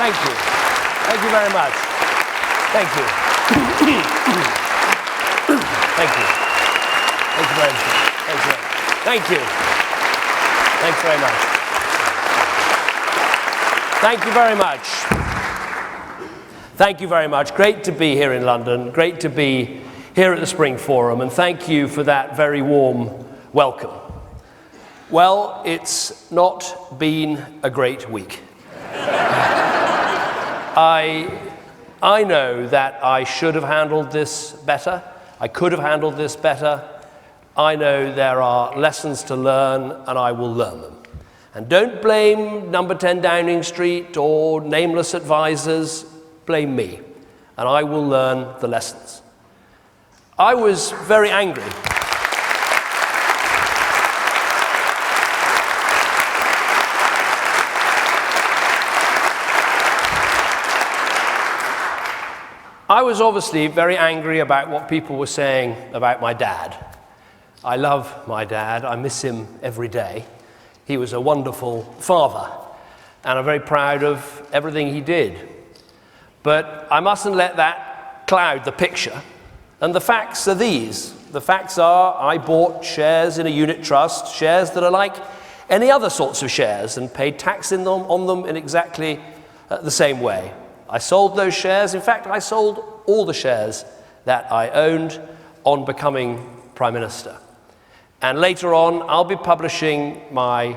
Thank you. Thank you very much. Thank you. Thank you. Thank you very much. Thank you. Thank you. Thanks very much. Thank you very much. Thank you very much. Great to be here in London. Great to be here at the Spring Forum, and thank you for that very warm welcome. Well, it's not been a great week. I know that I should have handled this better. I could have handled this better. I know there are lessons to learn, and I will learn them. And don't blame number 10 Downing Street or nameless advisors. Blame me, and I will learn the lessons. I was very angry. I was obviously very angry about what people were saying about my dad. I love my dad. I miss him every day. He was a wonderful father, and I'm very proud of everything he did. But I mustn't let that cloud the picture. And the facts are these. The facts are I bought shares in a unit trust, shares that are like any other sorts of shares, and paid tax on them in exactly the same way. I sold those shares. In fact, I sold all the shares that I owned on becoming Prime Minister. And later on, I'll be publishing the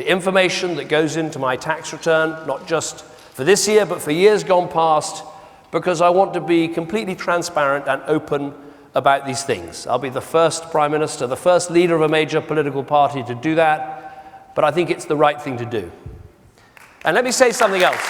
information that goes into my tax return, not just for this year, but for years gone past, because I want to be completely transparent and open about these things. I'll be the first Prime Minister, the first leader of a major political party to do that, but I think it's the right thing to do. And let me say something else.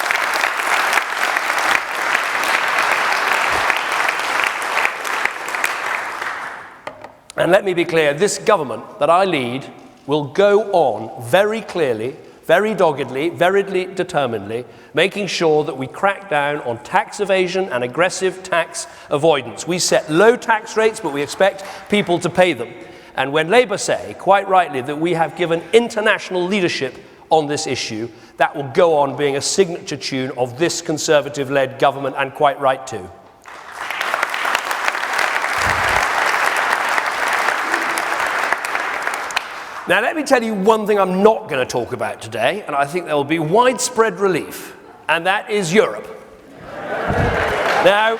And let me be clear, this government that I lead will go on very clearly, very doggedly, very determinedly, making sure that we crack down on tax evasion and aggressive tax avoidance. We set low tax rates, but we expect people to pay them. And when Labour say, quite rightly, that we have given international leadership on this issue, that will go on being a signature tune of this Conservative-led government, and quite right too. Now, let me tell you one thing I'm not going to talk about today, and I think there will be widespread relief, and that is Europe. Now,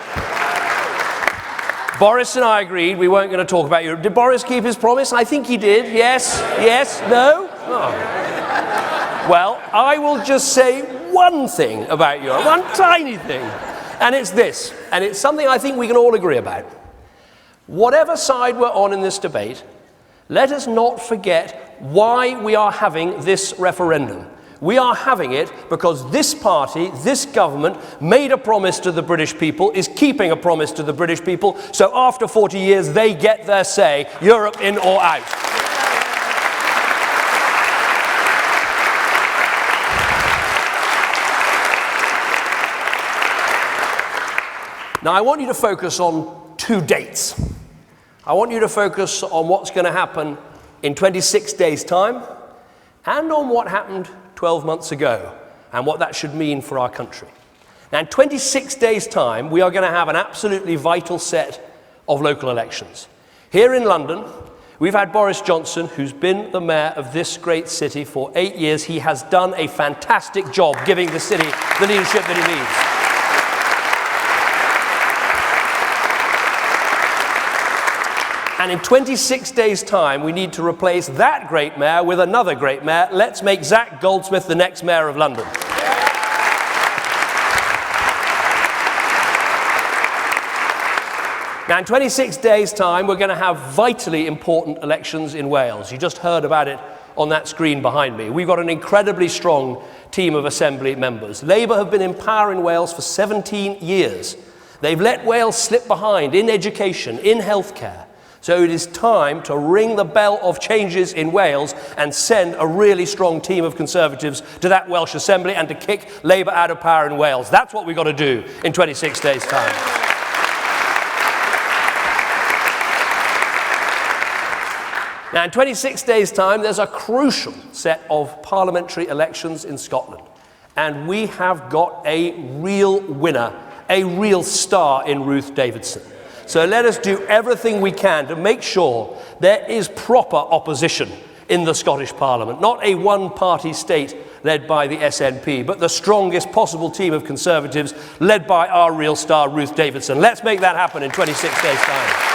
Boris and I agreed we weren't going to talk about Europe. Did Boris keep his promise? I think he did. Yes? Yes? No? Oh. Well, I will just say one thing about Europe, one tiny thing, and it's this, and it's something I think we can all agree about. Whatever side we're on in this debate, let us not forget why we are having this referendum. We are having it because this party, this government, made a promise to the British people, is keeping a promise to the British people, so after 40 years they get their say, Europe in or out. Now I want you to focus on two dates. I want you to focus on what's going to happen in 26 days' time and on what happened 12 months ago and what that should mean for our country. Now, in 26 days' time, we are going to have an absolutely vital set of local elections. Here in London, we've had Boris Johnson, who's been the mayor of this great city for 8 years. He has done a fantastic job giving the city the leadership that it needs. And in 26 days' time, we need to replace that great mayor with another great mayor. Let's make Zach Goldsmith the next mayor of London. Now, in 26 days' time, we're going to have vitally important elections in Wales. You just heard about it on that screen behind me. We've got an incredibly strong team of Assembly members. Labour have been in power in Wales for 17 years. They've let Wales slip behind in education, in healthcare. So it is time to ring the bell of changes in Wales and send a really strong team of Conservatives to that Welsh Assembly and to kick Labour out of power in Wales. That's what we've got to do in 26 days' time. Now, in 26 days' time, there's a crucial set of parliamentary elections in Scotland. And we have got a real winner, a real star in Ruth Davidson. So let us do everything we can to make sure there is proper opposition in the Scottish Parliament, not a one-party state led by the SNP, but the strongest possible team of Conservatives led by our real star, Ruth Davidson. Let's make that happen in 26 days' time.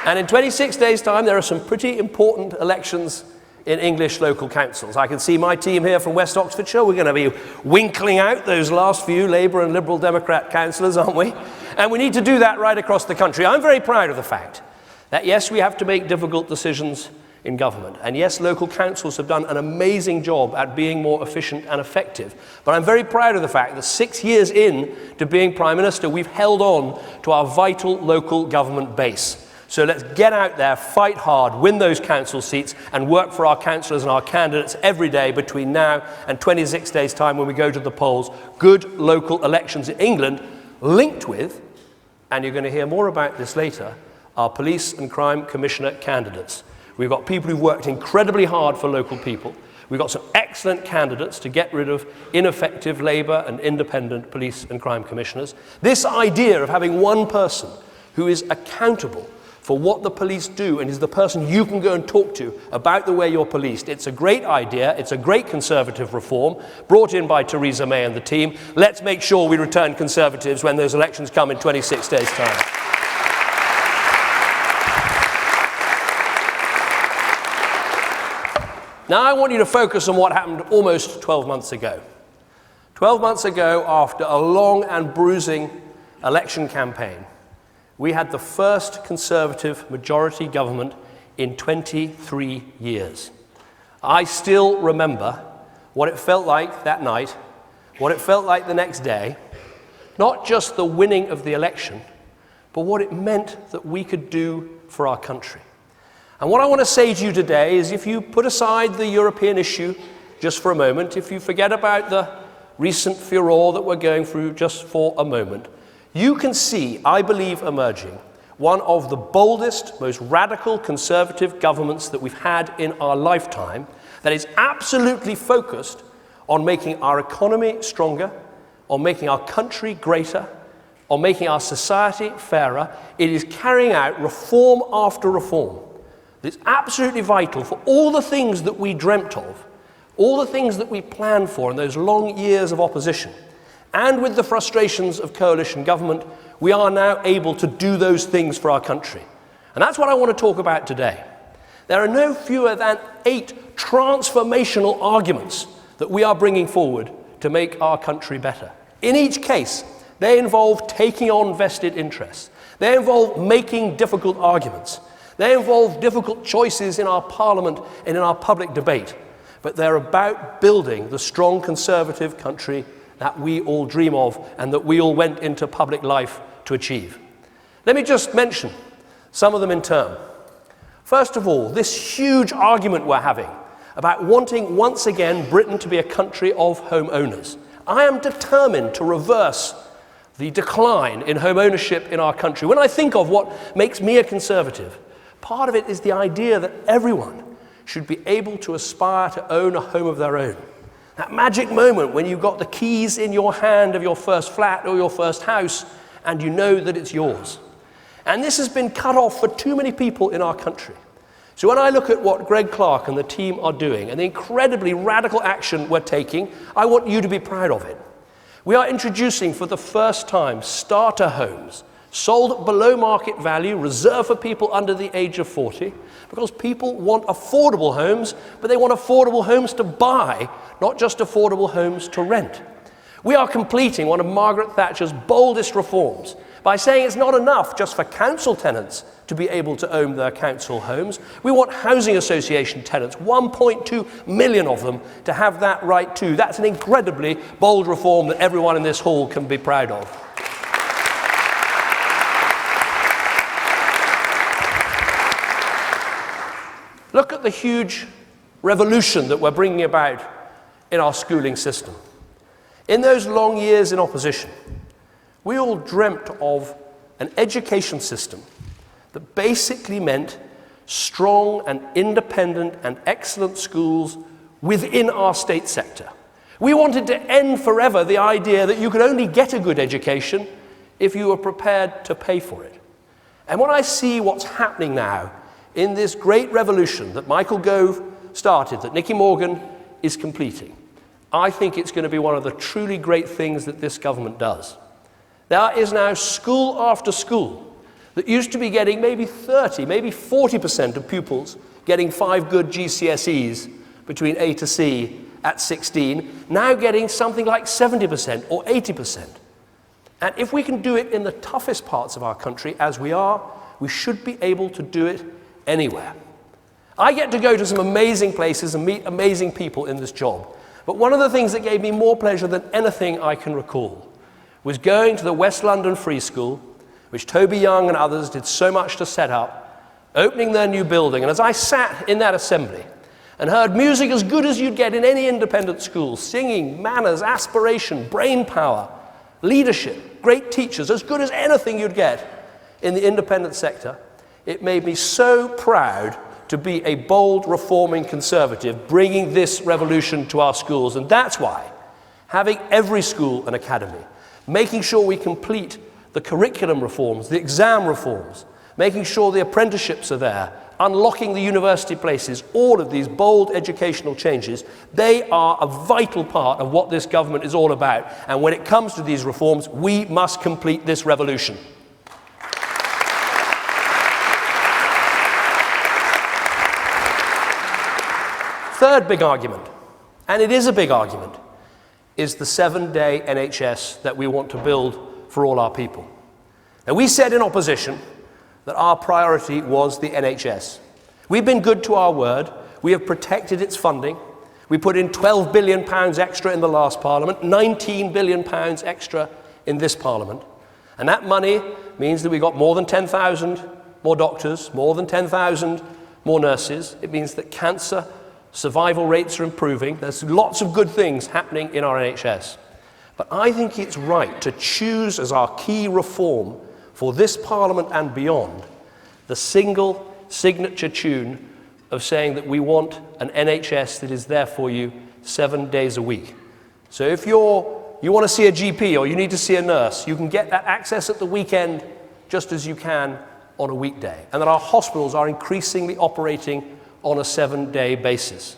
And in 26 days' time, there are some pretty important elections in English local councils. I can see my team here from West Oxfordshire. We're going to be winkling out those last few Labour and Liberal Democrat councillors, aren't we? And we need to do that right across the country. I'm very proud of the fact that, yes, we have to make difficult decisions in government. And yes, local councils have done an amazing job at being more efficient and effective. But I'm very proud of the fact that 6 years in to being Prime Minister, we've held on to our vital local government base. So let's get out there, fight hard, win those council seats, and work for our councillors and our candidates every day between now and 26 days' time when we go to the polls. Good local elections in England, linked with, and you're going to hear more about this later, our police and crime commissioner candidates. We've got people who've worked incredibly hard for local people. We've got some excellent candidates to get rid of ineffective Labour and independent police and crime commissioners. This idea of having one person who is accountable for what the police do and is the person you can go and talk to about the way you're policed. It's a great idea. It's a great Conservative reform brought in by Theresa May and the team. Let's make sure we return Conservatives when those elections come in 26 days' time. Now I want you to focus on what happened almost 12 months ago. 12 months ago, after a long and bruising election campaign, we had the first Conservative majority government in 23 years. I still remember what it felt like that night, what it felt like the next day, not just the winning of the election, but what it meant that we could do for our country. And what I want to say to you today is, if you put aside the European issue just for a moment, if you forget about the recent furore that we're going through just for a moment, you can see, I believe, emerging one of the boldest, most radical Conservative governments that we've had in our lifetime, that is absolutely focused on making our economy stronger, on making our country greater, on making our society fairer. It is carrying out reform after reform. It's absolutely vital for all the things that we dreamt of, all the things that we planned for in those long years of opposition. And with the frustrations of coalition government, we are now able to do those things for our country. And that's what I want to talk about today. There are no fewer than 8 transformational arguments that we are bringing forward to make our country better. In each case, they involve taking on vested interests. They involve making difficult arguments. They involve difficult choices in our Parliament and in our public debate. But they're about building the strong Conservative country that we all dream of and that we all went into public life to achieve. Let me just mention some of them in turn. First of all, this huge argument we're having about wanting once again Britain to be a country of homeowners. I am determined to reverse the decline in home ownership in our country. When I think of what makes me a Conservative, part of it is the idea that everyone should be able to aspire to own a home of their own. That magic moment when you've got the keys in your hand of your first flat or your first house and you know that it's yours. And this has been cut off for too many people in our country. So when I look at what Greg Clark and the team are doing and the incredibly radical action we're taking, I want you to be proud of it. We are introducing for the first time starter homes, sold below market value, reserved for people under the age of 40, because people want affordable homes, but they want affordable homes to buy, not just affordable homes to rent. We are completing one of Margaret Thatcher's boldest reforms by saying it's not enough just for council tenants to be able to own their council homes. We want housing association tenants, 1.2 million of them, to have that right too. That's an incredibly bold reform that everyone in this hall can be proud of. Look at the huge revolution that we're bringing about in our schooling system. In those long years in opposition, we all dreamt of an education system that basically meant strong and independent and excellent schools within our state sector. We wanted to end forever the idea that you could only get a good education if you were prepared to pay for it. And when I see what's happening now in this great revolution that Michael Gove started, that Nicky Morgan is completing, I think it's going to be one of the truly great things that this government does. There is now school after school that used to be getting maybe 30, maybe 40% of pupils getting 5 good GCSEs between A to C at 16, now getting something like 70% or 80%. And if we can do it in the toughest parts of our country, as we are, we should be able to do it anywhere. I get to go to some amazing places and meet amazing people in this job. But one of the things that gave me more pleasure than anything I can recall was going to the West London Free School, which Toby Young and others did so much to set up, opening their new building. And as I sat in that assembly and heard music as good as you'd get in any independent school, singing, manners, aspiration, brain power, leadership, great teachers, as good as anything you'd get in the independent sector, it made me so proud to be a bold, reforming conservative, bringing this revolution to our schools. And that's why having every school an academy, making sure we complete the curriculum reforms, the exam reforms, making sure the apprenticeships are there, unlocking the university places, all of these bold educational changes, they are a vital part of what this government is all about. And when it comes to these reforms, we must complete this revolution. Third big argument, and it is a big argument, is the 7-day NHS that we want to build for all our people. Now, we said in opposition that our priority was the NHS. We've been good to our word. We have protected its funding. We put in £12 billion extra in the last Parliament, £19 billion extra in this Parliament. And that money means that we got more than 10,000 more doctors, more than 10,000 more nurses. It means that cancer survival rates are improving. There's lots of good things happening in our NHS. But I think it's right to choose as our key reform for this Parliament and beyond the single signature tune of saying that we want an NHS that is there for you 7 days a week. So if you want to see a GP or you need to see a nurse, you can get that access at the weekend just as you can on a weekday. And that our hospitals are increasingly operating on a 7-day basis.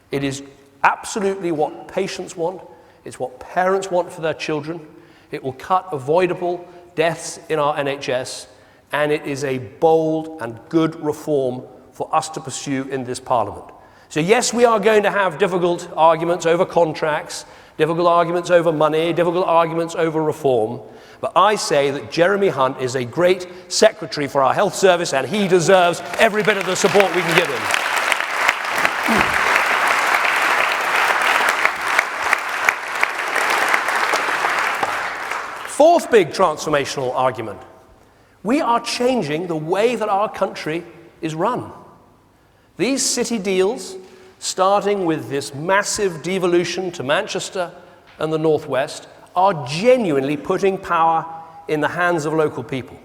It is absolutely what patients want. It's what parents want for their children. It will cut avoidable deaths in our NHS, and it is a bold and good reform for us to pursue in this Parliament. So yes, we are going to have difficult arguments over contracts, difficult arguments over money, difficult arguments over reform, but I say that Jeremy Hunt is a great secretary for our health service, and he deserves every bit of the support we can give him. Fourth big transformational argument. We are changing the way that our country is run. These city deals, starting with this massive devolution to Manchester and the Northwest, are genuinely putting power in the hands of local people.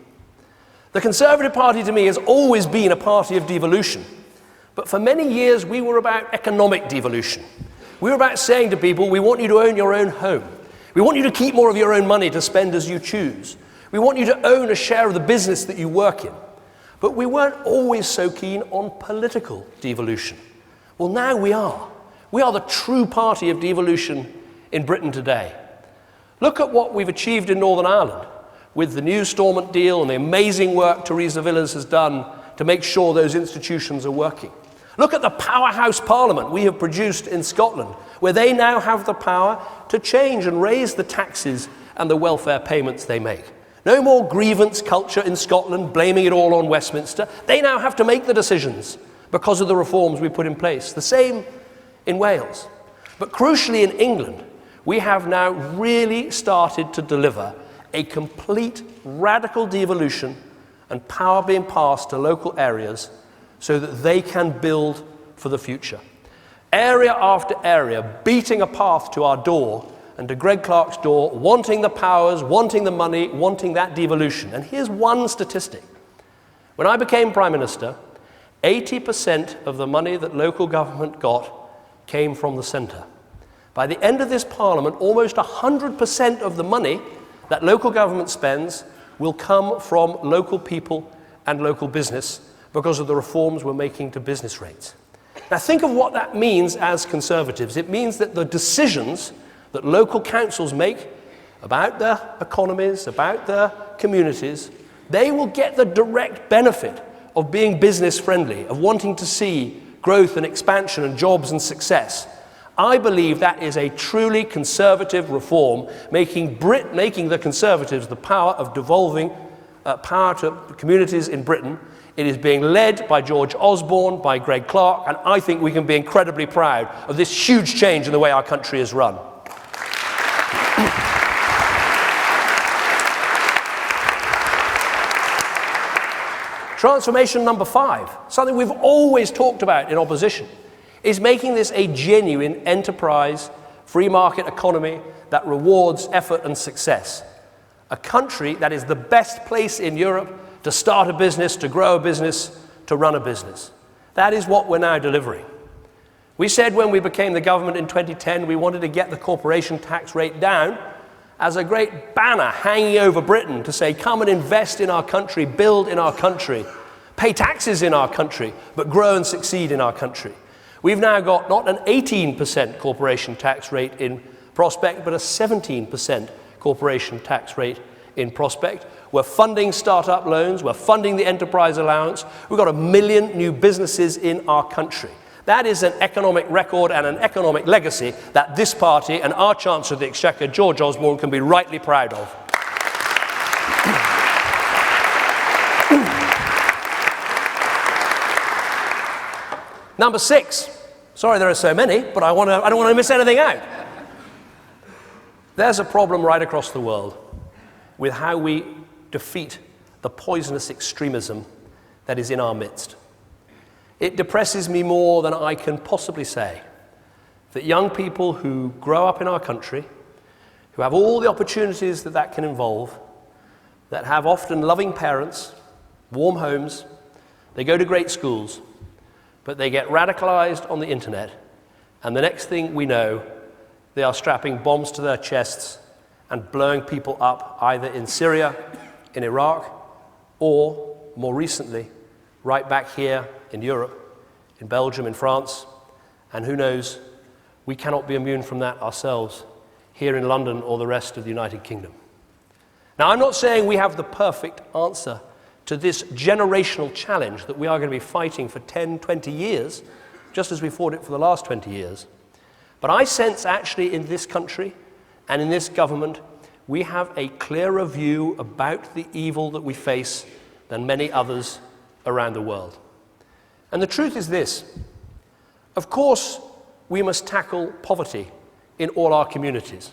The Conservative Party to me has always been a party of devolution, but for many years we were about economic devolution. We were about saying to people, we want you to own your own home. We want you to keep more of your own money to spend as you choose. We want you to own a share of the business that you work in. But we weren't always so keen on political devolution. Well, now we are. We are the true party of devolution in Britain today. Look at what we've achieved in Northern Ireland with the New Stormont deal and the amazing work Theresa Villas has done to make sure those institutions are working. Look at the powerhouse parliament we have produced in Scotland, where they now have the power to change and raise the taxes and the welfare payments they make. No more grievance culture in Scotland, blaming it all on Westminster. They now have to make the decisions because of the reforms we put in place. The same in Wales. But crucially in England, we have now really started to deliver a complete radical devolution and power being passed to local areas so that they can build for the future. Area after area beating a path to our door and to Greg Clark's door, wanting the powers, wanting the money, wanting that devolution. And here's one statistic. When I became Prime Minister, 80% of the money that local government got came from the centre. By the end of this Parliament, almost 100% of the money that local government spends will come from local people and local business because of the reforms we're making to business rates. Now think of what that means as Conservatives. It means that the decisions that local councils make about their economies, about their communities, they will get the direct benefit of being business friendly, of wanting to see growth and expansion and jobs and success. I believe that is a truly conservative reform, making the Conservatives the power of devolving power to communities in Britain. It is being led by George Osborne, by Greg Clark, and I think we can be incredibly proud of this huge change in the way our country is run. Transformation number 5, something we've always talked about in opposition, is making this a genuine enterprise, free market economy that rewards effort and success. A country that is the best place in Europe to start a business, to grow a business, to run a business. That is what we're now delivering. We said when we became the government in 2010 we wanted to get the corporation tax rate down as a great banner hanging over Britain to say, come and invest in our country, build in our country, pay taxes in our country, but grow and succeed in our country. We've now got not an 18% corporation tax rate in prospect, but a 17% corporation tax rate in prospect. We're funding startup loans, we're funding the enterprise allowance, we've got 1 million new businesses in our country. That is an economic record and an economic legacy that this party and our Chancellor of the Exchequer, George Osborne, can be rightly proud of. Number 6. Sorry there are so many, but I don't want to miss anything out. There's a problem right across the world with how we defeat the poisonous extremism that is in our midst. It depresses me more than I can possibly say that young people who grow up in our country, who have all the opportunities that can involve, that have often loving parents, warm homes, they go to great schools, but they get radicalized on the internet, and the next thing we know, they are strapping bombs to their chests and blowing people up either in Syria, in Iraq, or more recently, right back here in Europe, in Belgium, in France, and who knows, we cannot be immune from that ourselves here in London or the rest of the United Kingdom. Now, I'm not saying we have the perfect answer to this generational challenge that we are going to be fighting for 10, 20 years, just as we fought it for the last 20 years. But I sense actually in this country and in this government, we have a clearer view about the evil that we face than many others around the world. And the truth is this: of course, we must tackle poverty in all our communities.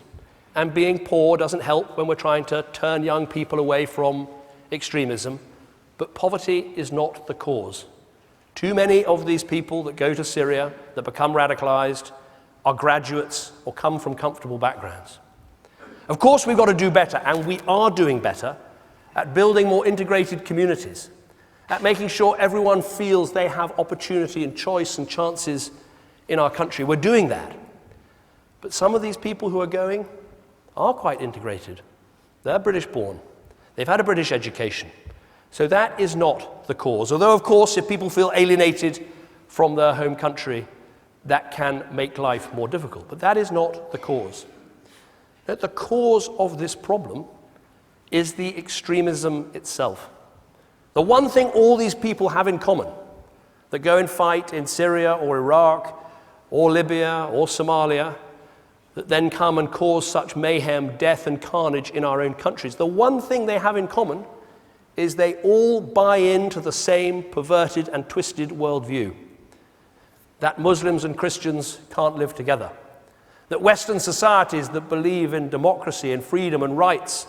And being poor doesn't help when we're trying to turn young people away from extremism. But poverty is not the cause. Too many of these people that go to Syria, that become radicalized, are graduates or come from comfortable backgrounds. Of course, we've got to do better, and we are doing better at building more integrated communities, at making sure everyone feels they have opportunity and choice and chances in our country. We're doing that. But some of these people who are going are quite integrated. They're British born. They've had a British education. So that is not the cause. Although, of course, if people feel alienated from their home country, that can make life more difficult. But that is not the cause. That the cause of this problem is the extremism itself. The one thing all these people have in common, that go and fight in Syria or Iraq or Libya or Somalia, that then come and cause such mayhem, death and carnage in our own countries, the one thing they have in common is they all buy into the same perverted and twisted worldview. That Muslims and Christians can't live together. That Western societies that believe in democracy and freedom and rights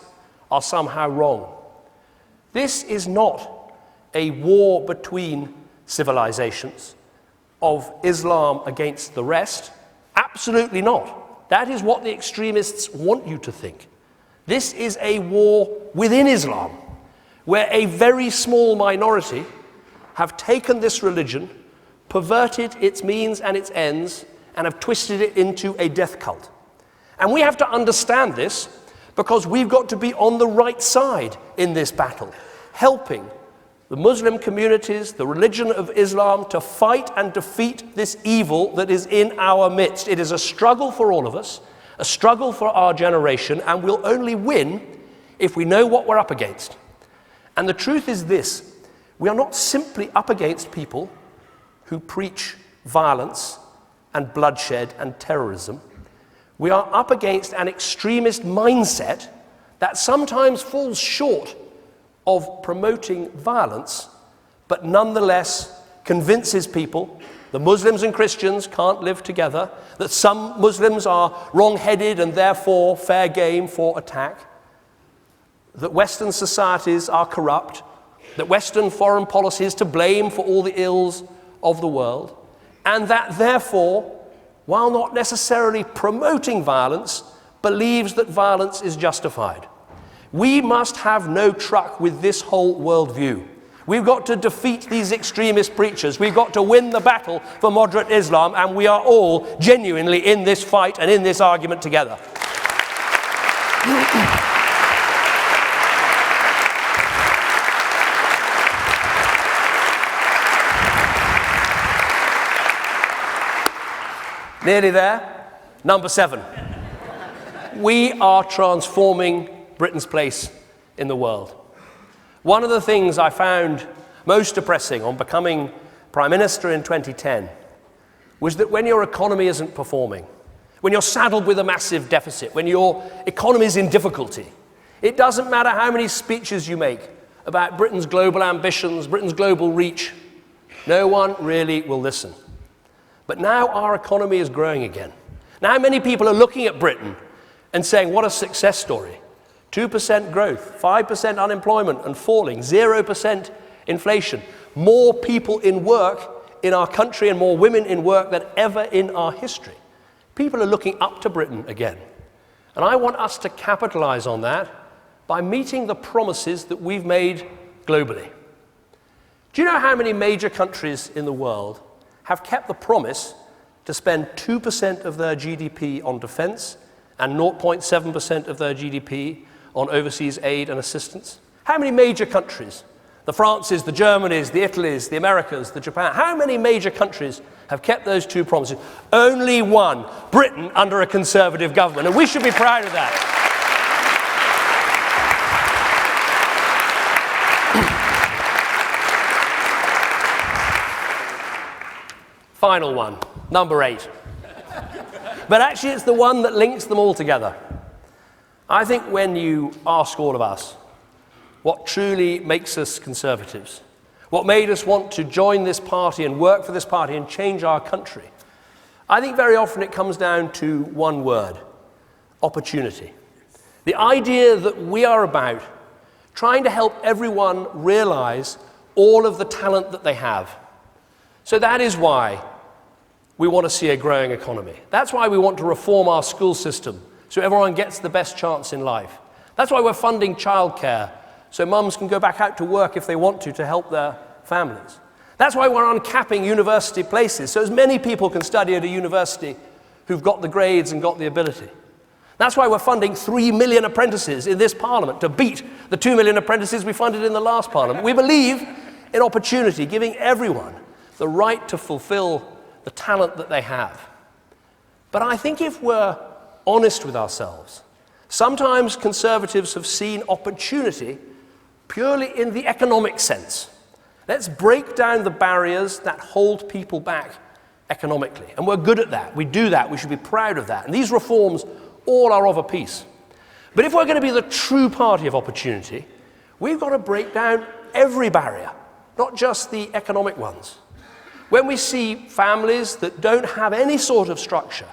are somehow wrong. This is not a war between civilizations of Islam against the rest. Absolutely not. That is what the extremists want you to think. This is a war within Islam, where a very small minority have taken this religion, perverted its means and its ends, and have twisted it into a death cult. And we have to understand this because we've got to be on the right side in this battle, helping the Muslim communities, the religion of Islam, to fight and defeat this evil that is in our midst. It is a struggle for all of us, a struggle for our generation, and we'll only win if we know what we're up against. And the truth is this: we are not simply up against people who preach violence and bloodshed and terrorism. We are up against an extremist mindset that sometimes falls short of promoting violence, but nonetheless convinces people the Muslims and Christians can't live together, that some Muslims are wrong-headed and therefore fair game for attack, that Western societies are corrupt, that Western foreign policy is to blame for all the ills of the world, and that therefore, while not necessarily promoting violence, believes that violence is justified. We must have no truck with this whole worldview. We've got to defeat these extremist preachers. We've got to win the battle for moderate Islam, and we are all genuinely in this fight and in this argument together. Nearly there. Number 7. We are transforming Britain's place in the world. One of the things I found most depressing on becoming Prime Minister in 2010 was that when your economy isn't performing, when you're saddled with a massive deficit, when your economy is in difficulty, it doesn't matter how many speeches you make about Britain's global ambitions, Britain's global reach, no one really will listen. But now our economy is growing again. Now many people are looking at Britain and saying, what a success story. 2% growth, 5% unemployment and falling, 0% inflation. More people in work in our country and more women in work than ever in our history. People are looking up to Britain again. And I want us to capitalize on that by meeting the promises that we've made globally. Do you know how many major countries in the world have kept the promise to spend 2% of their GDP on defense and 0.7% of their GDP on overseas aid and assistance? How many major countries? The Frances, the Germanys, the Italys, the Americas, the Japan. How many major countries have kept those two promises? Only one, Britain, under a Conservative government. And we should be proud of that. Final one, number 8. But actually it's the one that links them all together. I think when you ask all of us what truly makes us Conservatives, what made us want to join this party and work for this party and change our country, I think very often it comes down to one word: opportunity. The idea that we are about trying to help everyone realize all of the talent that they have. So that is why we want to see a growing economy. That's why we want to reform our school system so everyone gets the best chance in life. That's why we're funding childcare so mums can go back out to work if they want to help their families. That's why we're uncapping university places so as many people can study at a university who've got the grades and got the ability. That's why we're funding 3 million apprentices in this parliament to beat the 2 million apprentices we funded in the last parliament. We believe in opportunity, giving everyone the right to fulfill the talent that they have. But I think if we're honest with ourselves, sometimes Conservatives have seen opportunity purely in the economic sense. Let's break down the barriers that hold people back economically. And we're good at that. We do that. We should be proud of that. And these reforms all are of a piece. But if we're going to be the true party of opportunity, we've got to break down every barrier, not just the economic ones. When we see families that don't have any sort of structure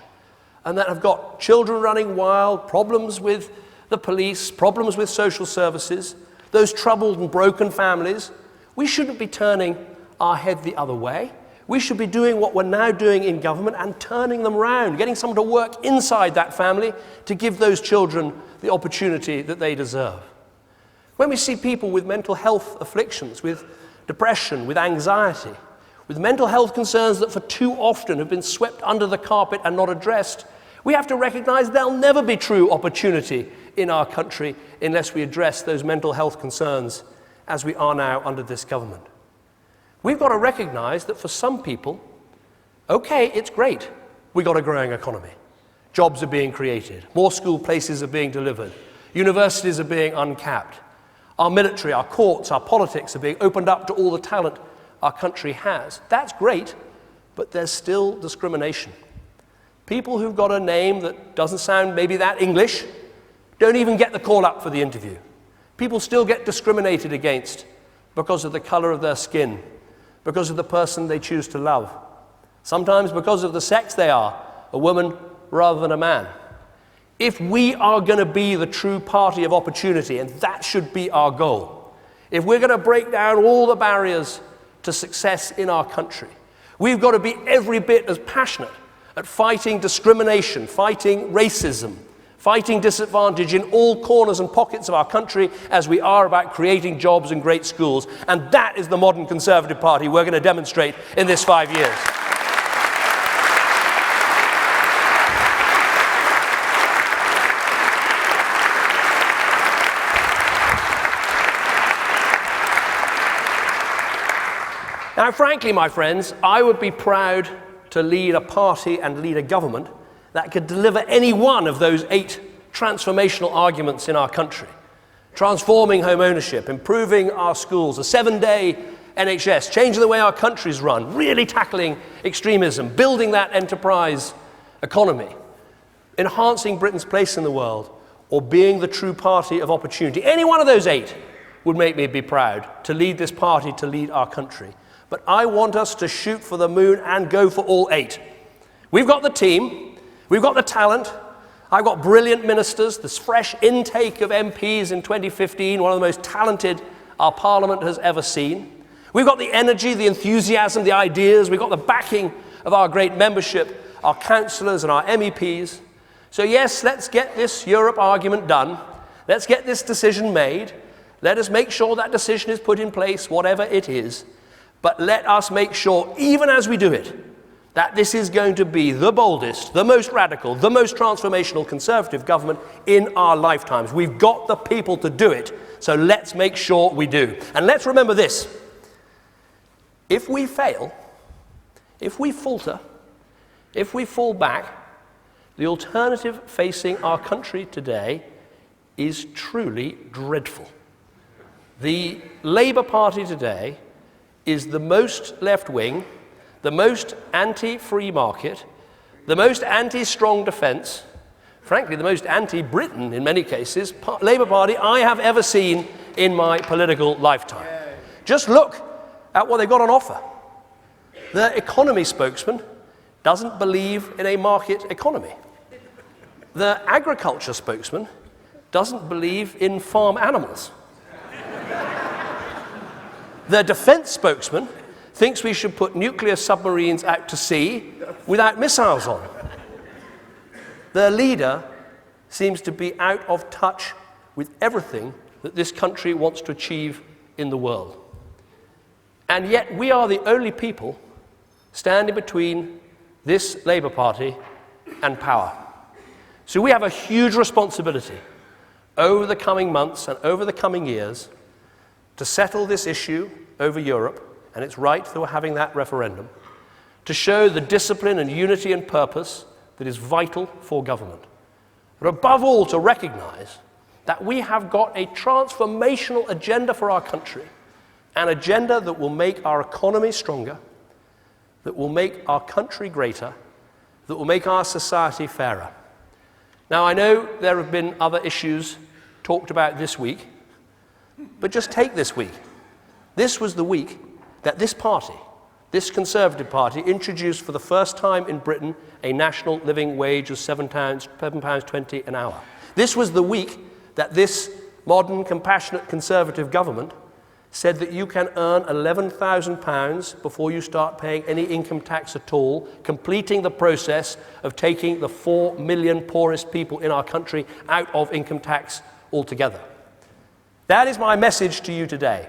and that have got children running wild, problems with the police, problems with social services, those troubled and broken families, we shouldn't be turning our head the other way. We should be doing what we're now doing in government and turning them around, getting someone to work inside that family to give those children the opportunity that they deserve. When we see people with mental health afflictions, with depression, with anxiety, with mental health concerns that for too often have been swept under the carpet and not addressed, we have to recognize there'll never be true opportunity in our country unless we address those mental health concerns as we are now under this government. We've got to recognize that for some people, okay, it's great. We've got a growing economy. Jobs are being created. More school places are being delivered. Universities are being uncapped. Our military, our courts, our politics are being opened up to all the talent our country has. That's great, but there's still discrimination. People who've got a name that doesn't sound maybe that English don't even get the call up for the interview. People still get discriminated against because of the color of their skin, because of the person they choose to love, sometimes because of the sex they are, a woman rather than a man. If we are going to be the true party of opportunity, and that should be our goal, if we're going to break down all the barriers to success in our country, we've got to be every bit as passionate at fighting discrimination, fighting racism, fighting disadvantage in all corners and pockets of our country as we are about creating jobs and great schools. And that is the modern Conservative Party we're going to demonstrate in this 5 years. Now, frankly, my friends, I would be proud to lead a party and lead a government that could deliver any one of those 8 transformational arguments in our country. Transforming home ownership, improving our schools, a 7-day NHS, changing the way our country's run, really tackling extremism, building that enterprise economy, enhancing Britain's place in the world, or being the true party of opportunity. Any one of those 8 would make me be proud to lead this party, to lead our country. But I want us to shoot for the moon and go for all 8. We've got the team, we've got the talent, I've got brilliant ministers, this fresh intake of MPs in 2015, one of the most talented our Parliament has ever seen. We've got the energy, the enthusiasm, the ideas, we've got the backing of our great membership, our councillors and our MEPs. So yes, let's get this Europe argument done. Let's get this decision made. Let us make sure that decision is put in place, whatever it is. But let us make sure, even as we do it, that this is going to be the boldest, the most radical, the most transformational Conservative government in our lifetimes. We've got the people to do it, so let's make sure we do. And let's remember this. If we fail, if we falter, if we fall back, the alternative facing our country today is truly dreadful. The Labour Party today is the most left-wing, the most anti-free market, the most anti-strong defence, frankly, the most anti-Britain, in many cases, Labour Party I have ever seen in my political lifetime. Just look at what they've got on offer. The economy spokesman doesn't believe in a market economy. The agriculture spokesman doesn't believe in farm animals. The defence spokesman thinks we should put nuclear submarines out to sea without missiles on. Their leader seems to be out of touch with everything that this country wants to achieve in the world. And yet we are the only people standing between this Labour Party and power. So we have a huge responsibility over the coming months and over the coming years to settle this issue over Europe, and it's right that we're having that referendum, to show the discipline and unity and purpose that is vital for government. But above all, to recognize that we have got a transformational agenda for our country, an agenda that will make our economy stronger, that will make our country greater, that will make our society fairer. Now, I know there have been other issues talked about this week, but just take this week. This was the week that this party, this Conservative Party, introduced for the first time in Britain a national living wage of £7.20 an hour. This was the week that this modern, compassionate Conservative government said that you can earn £11,000 before you start paying any income tax at all, completing the process of taking the 4 million poorest people in our country out of income tax altogether. That is my message to you today.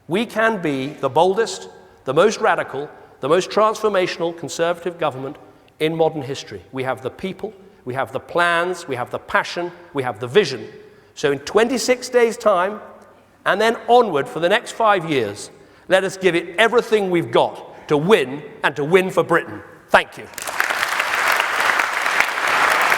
We can be the boldest, the most radical, the most transformational Conservative government in modern history. We have the people, we have the plans, we have the passion, we have the vision. So in 26 days' time, and then onward for the next 5 years, let us give it everything we've got to win and to win for Britain. Thank you.